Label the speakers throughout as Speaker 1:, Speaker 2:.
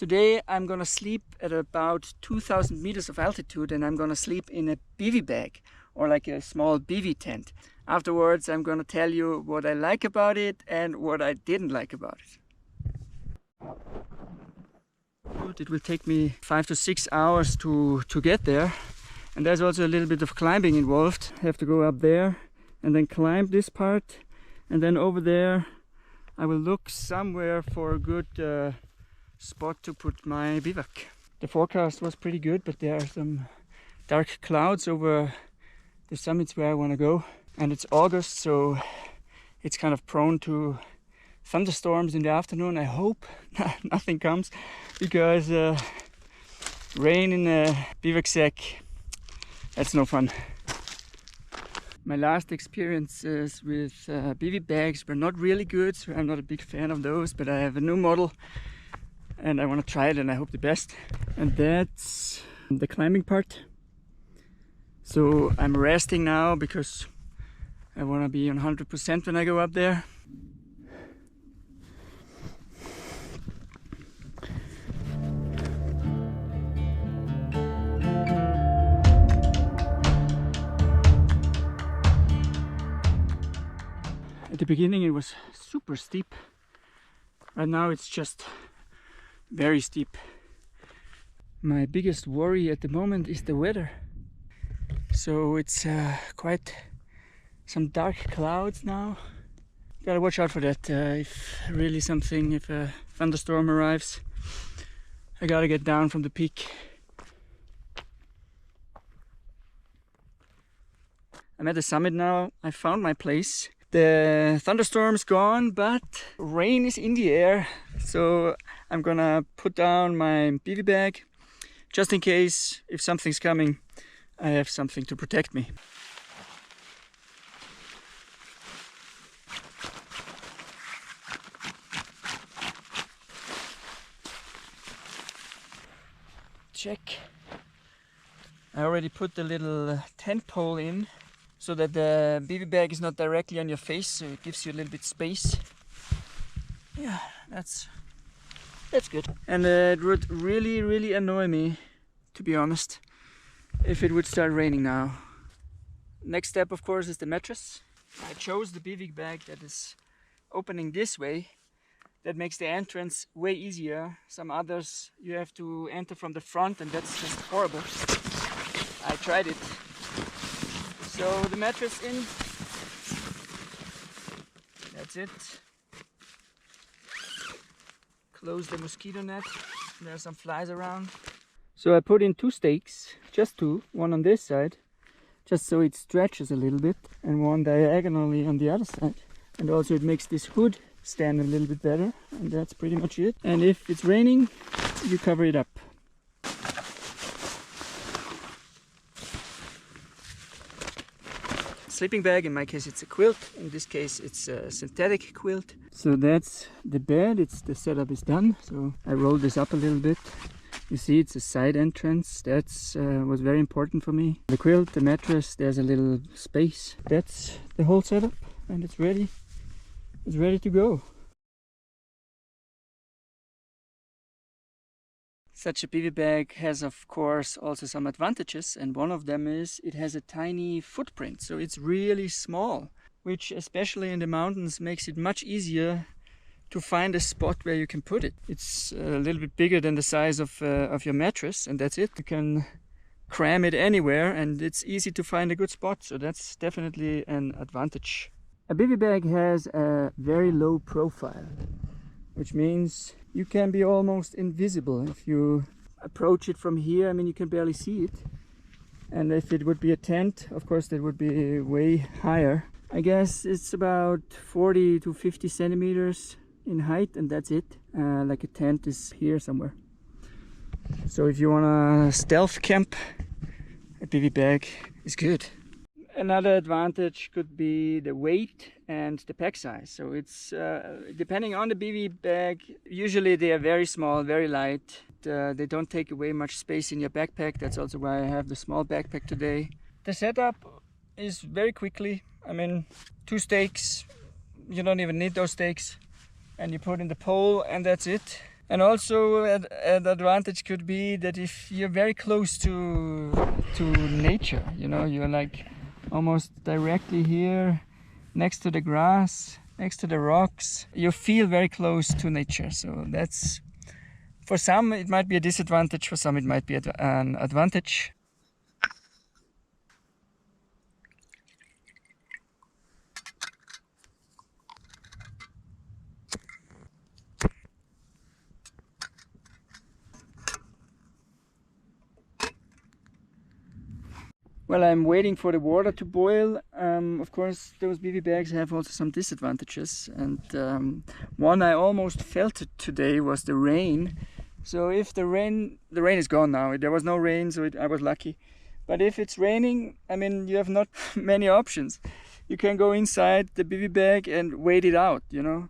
Speaker 1: Today I'm gonna sleep at about 2000 meters of altitude, and I'm gonna sleep in a Bivy-Bag, or like a small bivy tent. Afterwards I'm gonna tell you what I like about it and what I didn't like about it. It will take me 5 to 6 hours to get there, and there's also a little bit of climbing involved. I have to go up there and then climb this part, and then over there I will look somewhere for a good spot to put my bivouac. The forecast was pretty good, but there are some dark clouds over the summits where I want to go, and it's August, so it's kind of prone to thunderstorms in the afternoon. I hope nothing comes, because rain in a bivouac sack, that's no fun. My last experiences with Bivy-Bags were not really good, so I'm not a big fan of those, but I have a new model and I want to try it, and I hope the best. And that's the climbing part. So I'm resting now because I want to be on 100% when I go up there. At the beginning it was super steep. Right now it's just very steep. My biggest worry at the moment is the weather. So it's quite some dark clouds now. Gotta watch out for that. If a thunderstorm arrives, I gotta get down from the peak. I'm at the summit now. I found my place. The thunderstorm's gone, but rain is in the air, so I'm gonna put down my Bivy-Bag just in case. If something's coming, I have something to protect me. Check. I already put the little tent pole in, so that the Bivy-Bag is not directly on your face, so it gives you a little bit space. Yeah, that's good. And it would really annoy me, to be honest, if it would start raining now. Next step, of course, is the mattress. I chose the Bivy-Bag that is opening this way. That makes the entrance way easier. Some others you have to enter from the front, and that's just horrible. I tried it. So the mattress in, that's it. Close the mosquito net, there are some flies around. So I put in 2 stakes, just 2, one on this side, just so it stretches a little bit, and one diagonally on the other side. And also it makes this hood stand a little bit better, and that's pretty much it. And if it's raining, you cover it up. Sleeping bag, in my case it's a quilt, in this case it's a synthetic quilt. So that's the bed, the setup is done. So I rolled this up a little bit. You see it's a side entrance, that's was very important for me. The quilt, the mattress, there's a little space. That's the whole setup, and it's ready to go. Such a Bivy-Bag has, of course, also some advantages, and one of them is it has a tiny footprint, so it's really small, which especially in the mountains makes it much easier to find a spot where you can put it. It's a little bit bigger than the size of your mattress, and that's it. You can cram it anywhere, and it's easy to find a good spot, so that's definitely an advantage. A Bivy-Bag has a very low profile, which means you can be almost invisible. If you approach it from here, I mean, you can barely see it. And if it would be a tent, of course, that would be way higher. I guess it's about 40 to 50 centimeters in height, and that's it. Like a tent is here somewhere. So if you want to stealth camp, a Bivy-Bag is good. Another advantage could be the weight and the pack size. So it's depending on the Bivy-Bag, usually they are very small, very light. They don't take away much space in your backpack. That's also why I have the small backpack today. The setup is very quickly. I mean, 2 stakes, you don't even need those stakes. And you put in the pole, and that's it. And also an advantage could be that if you're very close to nature, you know, you're like almost directly here next to the grass, next to the rocks, you feel very close to nature. So that's, for some it might be a disadvantage, for some it might be an advantage. Well, I'm waiting for the water to boil. Of course, those Bivy-Bags have also some disadvantages, and one I almost felt it today was the rain. So if the rain is gone now. There was no rain, so I was lucky. But if it's raining, I mean, you have not many options. You can go inside the Bivy-Bag and wait it out, you know.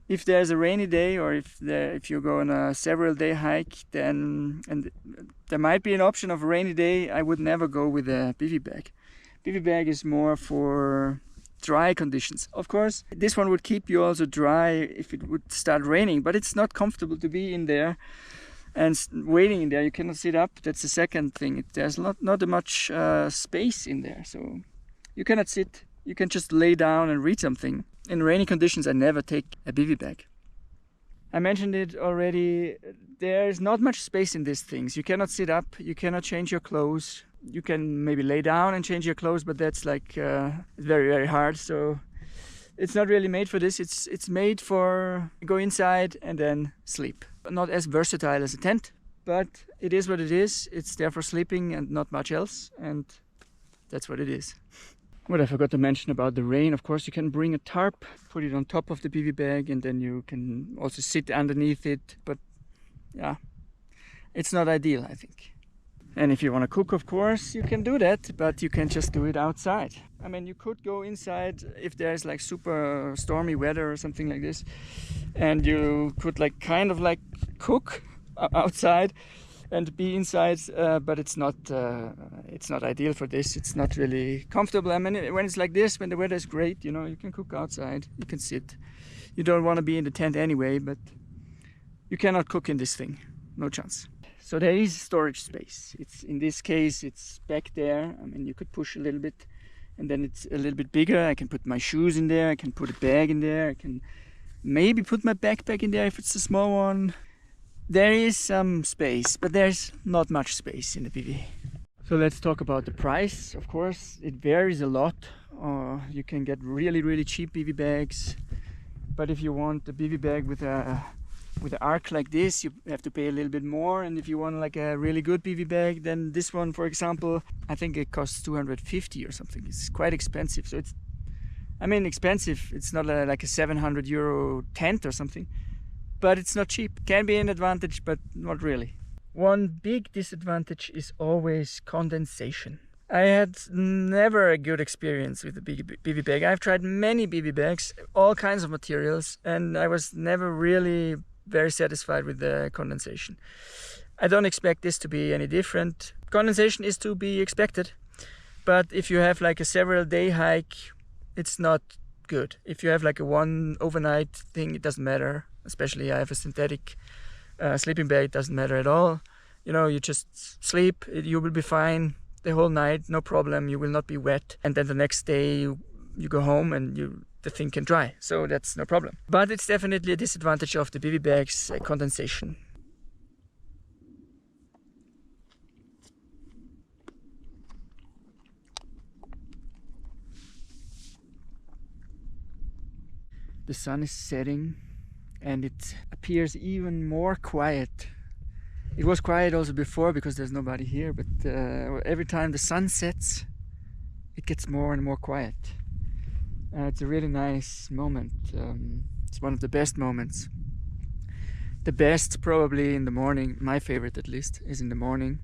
Speaker 1: If there's a rainy day, or if you go on a several day hike, then and there might be an option of a rainy day, I would never go with a Bivy-Bag. Bivy-Bag is more for dry conditions. Of course, this one would keep you also dry if it would start raining, but it's not comfortable to be in there and waiting in there. You cannot sit up. That's the second thing. There's not much space in there, so you cannot sit. You can just lay down and read something. In rainy conditions, I never take a Bivy-Bag. I mentioned it already, there's not much space in these things. You cannot sit up, you cannot change your clothes. You can maybe lay down and change your clothes, but that's like very, very hard. So it's not really made for this. It's made for go inside and then sleep. Not as versatile as a tent, but it is what it is. It's there for sleeping and not much else, and that's what it is. What I forgot to mention about the rain, of course, you can bring a tarp, put it on top of the Bivy-Bag, and then you can also sit underneath it. But yeah, it's not ideal, I think. And if you want to cook, of course, you can do that, but you can just do it outside. I mean, you could go inside if there's like super stormy weather or something like this, and you could like kind of like cook outside and be inside, but it's not ideal for this. It's not really comfortable. I mean, when it's like this, when the weather is great, you know, you can cook outside, you can sit. You don't want to be in the tent anyway, but you cannot cook in this thing, no chance. So there is storage space. It's in this case, it's back there. I mean, you could push a little bit, and then it's a little bit bigger. I can put my shoes in there. I can put a bag in there. I can maybe put my backpack in there if it's a small one. There is some space, but there's not much space in the Bivy. So let's talk about the price. Of course, it varies a lot. You can get really, really cheap Bivy-Bags, but if you want a Bivy-Bag with an arc like this, you have to pay a little bit more. And if you want like a really good Bivy-Bag, then this one, for example, I think it costs 250 or something. It's quite expensive. So I mean, expensive. It's not like a 700 euro tent or something. But it's not cheap. Can be an advantage, but not really. One big disadvantage is always condensation. I had never a good experience with the Bivy-Bag. I've tried many Bivy-Bags, all kinds of materials, and I was never really very satisfied with the condensation. I don't expect this to be any different. Condensation is to be expected, but if you have like a several day hike, it's not good. If you have like a one overnight thing, it doesn't matter. Especially I have a synthetic sleeping bag, it doesn't matter at all. You know, you just sleep, you will be fine the whole night, no problem, you will not be wet. And then the next day you go home and the thing can dry, so that's no problem. But it's definitely a disadvantage of the Bivy-Bags, condensation. The sun is setting, and it appears even more quiet. It was quiet also before because there's nobody here, but every time the sun sets, it gets more and more quiet. It's a really nice moment. It's one of the best moments. The best probably in the morning, my favorite at least, is in the morning.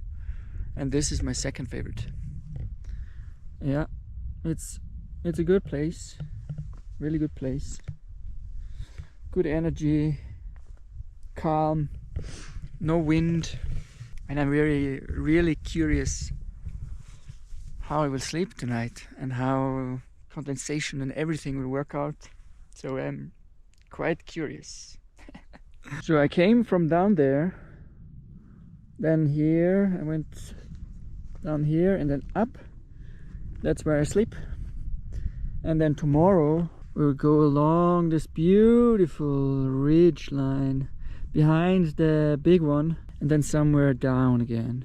Speaker 1: And this is my second favorite. Yeah, it's a good place, really good place. Good energy, calm, no wind, and I'm really curious how I will sleep tonight and how condensation and everything will work out. So I'm quite curious. So I came from down there, then here, I went down here and then up. That's where I sleep. And then tomorrow we'll go along this beautiful ridge line behind the big one and then somewhere down again.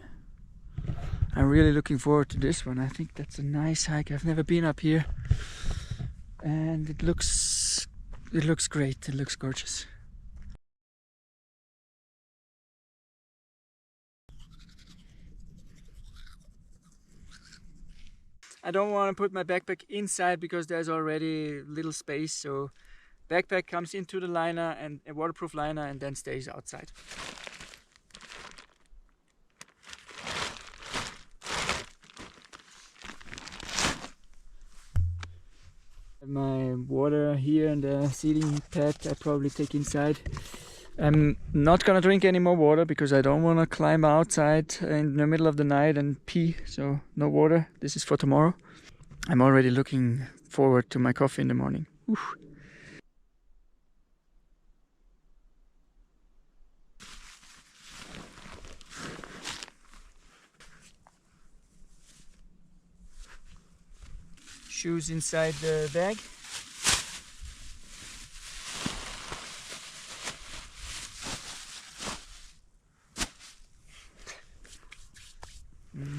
Speaker 1: I'm really looking forward to this one. I think that's a nice hike. I've never been up here and it looks great. It looks gorgeous. I don't want to put my backpack inside because there's already little space, so backpack comes into the liner and a waterproof liner and then stays outside. My water here and the seating pad I probably take inside. I'm not gonna drink any more water because I don't want to climb outside in the middle of the night and pee, so no water. This is for tomorrow. I'm already looking forward to my coffee in the morning. Oof. Shoes inside the bag.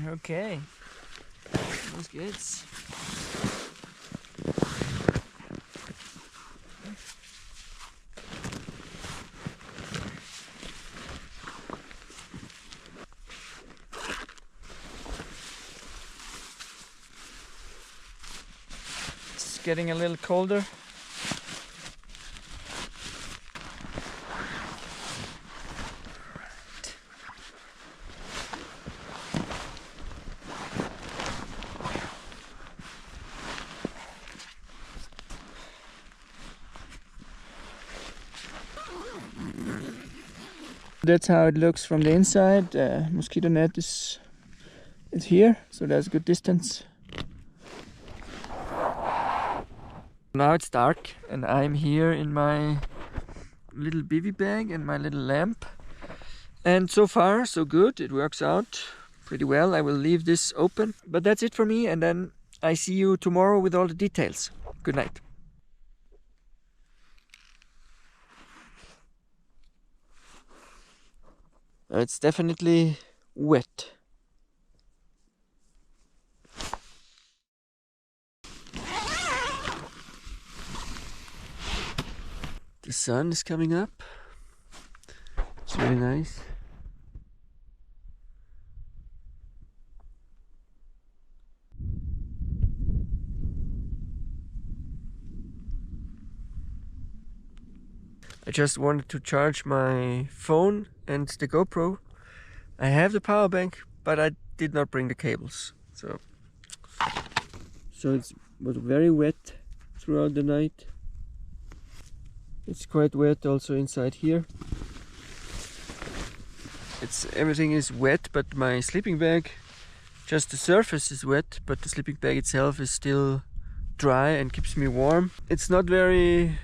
Speaker 1: Okay, that's good. It's getting a little colder. That's how it looks from the inside. Mosquito net is here, so there's a good distance. Now it's dark and I'm here in my little Bivy-Bag and my little lamp. And so far so good, it works out pretty well. I will leave this open, but that's it for me, and then I see you tomorrow with all the details. Good night. It's definitely wet. The sun is coming up. It's really nice. I just wanted to charge my phone and the GoPro. I have the power bank, but I did not bring the cables. So it was very wet throughout the night. It's quite wet also inside here. Everything is wet, but my sleeping bag, just the surface is wet, but the sleeping bag itself is still dry and keeps me warm. It's not very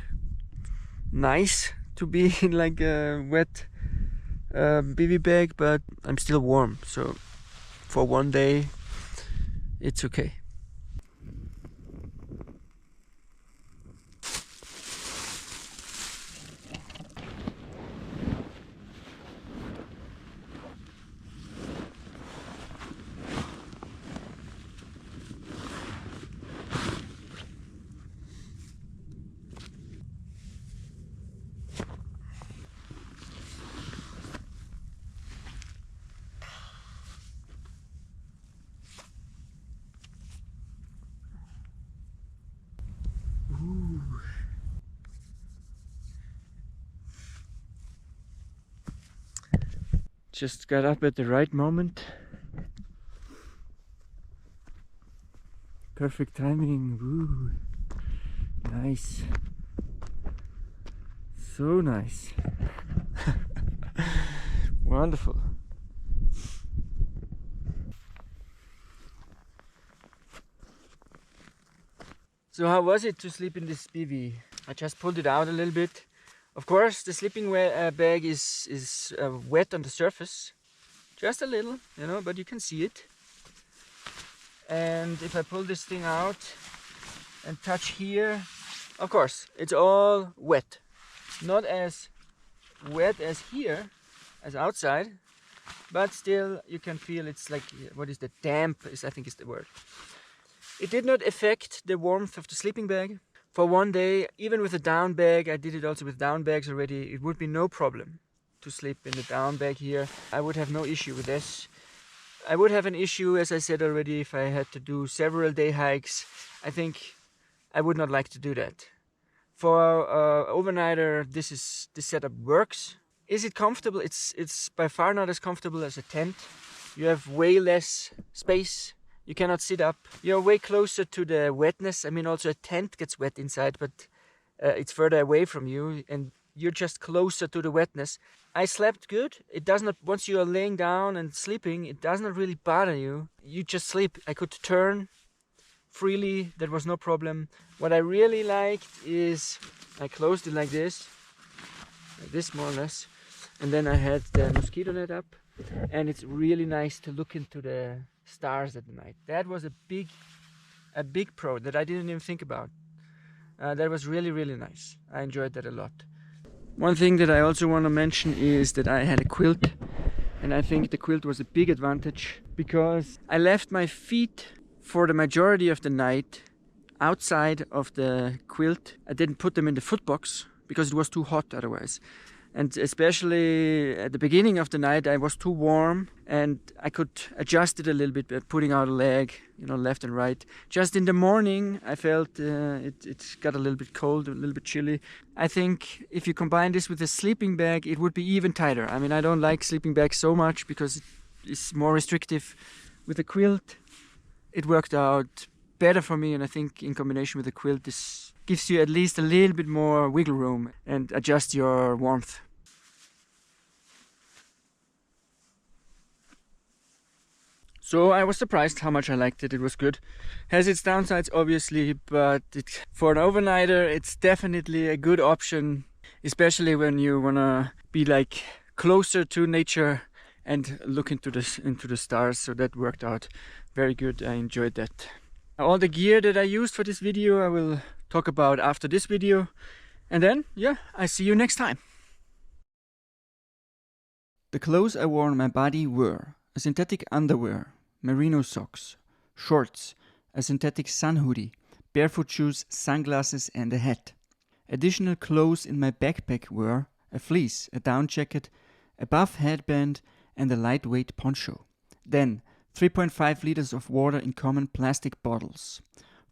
Speaker 1: nice to be in like a wet Bivy-Bag, but I'm still warm, so for one day it's okay. Just got up at the right moment. Perfect timing. Woo. Nice. So nice. Wonderful. So how was it to sleep in this bivy? I just pulled it out a little bit. Of course, the sleeping bag is wet on the surface, just a little, you know, but you can see it. And if I pull this thing out and touch here, of course, it's all wet. Not as wet as here, as outside, but still you can feel it's like, what is the damp, I think is the word. It did not affect the warmth of the sleeping bag. For one day, even with a down bag, I did it also with down bags already, it would be no problem to sleep in the down bag here. I would have no issue with this. I would have an issue, as I said already, if I had to do several day hikes. I think I would not like to do that. For overnighter, this setup works. Is it comfortable? It's by far not as comfortable as a tent. You have way less space. You cannot sit up. You're way closer to the wetness. I mean, also a tent gets wet inside, but it's further away from you, and you're just closer to the wetness. I slept good. It does not, once you are laying down and sleeping, it does not really bother you. You just sleep. I could turn freely. There was no problem. What I really liked is I closed it like this more or less, and then I had the mosquito net up, and it's really nice to look into the stars at night. That was a big pro that I didn't even think about. That was really, really nice. I enjoyed that a lot. One thing that I also want to mention is that I had a quilt, and I think the quilt was a big advantage because I left my feet for the majority of the night outside of the quilt. I didn't put them in the foot box because it was too hot otherwise. And especially at the beginning of the night, I was too warm, and I could adjust it a little bit by putting out a leg, you know, left and right. Just in the morning, I felt it got a little bit cold, a little bit chilly. I think if you combine this with a sleeping bag, it would be even tighter. I mean, I don't like sleeping bags so much because it's more restrictive. With the quilt, it worked out better for me, and I think in combination with the quilt, this gives you at least a little bit more wiggle room and adjust your warmth. So I was surprised how much I liked it. It was good. Has its downsides obviously, but for an overnighter it's definitely a good option, especially when you wanna be like closer to nature and look into the stars. So that worked out very good. I enjoyed that. All the gear that I used for this video I will talk about after this video, and then yeah, I see you next time. The clothes I wore on my body were a synthetic underwear, merino socks, shorts, a synthetic sun hoodie, barefoot shoes, sunglasses and a hat. Additional clothes in my backpack were a fleece, a down jacket, a buff headband and a lightweight poncho. Then 3.5 liters of water in common plastic bottles.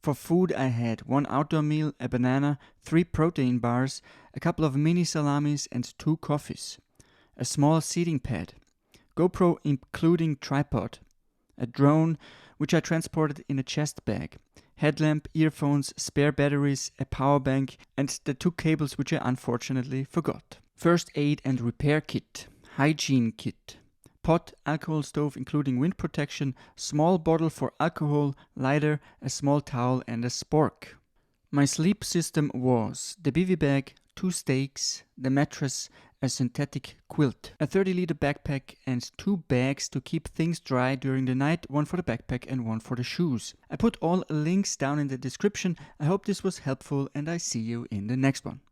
Speaker 1: For food I had 1 outdoor meal, a banana, 3 protein bars, a couple of mini salamis and 2 coffees. A small seating pad. GoPro including tripod. A drone which I transported in a chest bag. Headlamp, earphones, spare batteries, a power bank and the 2 cables which I unfortunately forgot. First aid and repair kit. Hygiene kit. Pot, alcohol stove including wind protection, small bottle for alcohol, lighter, a small towel and a spork. My sleep system was the Bivy-Bag, 2 stakes, the mattress, a synthetic quilt, a 30-liter backpack and 2 bags to keep things dry during the night, 1 for the backpack and 1 for the shoes. I put all links down in the description. I hope this was helpful and I see you in the next one.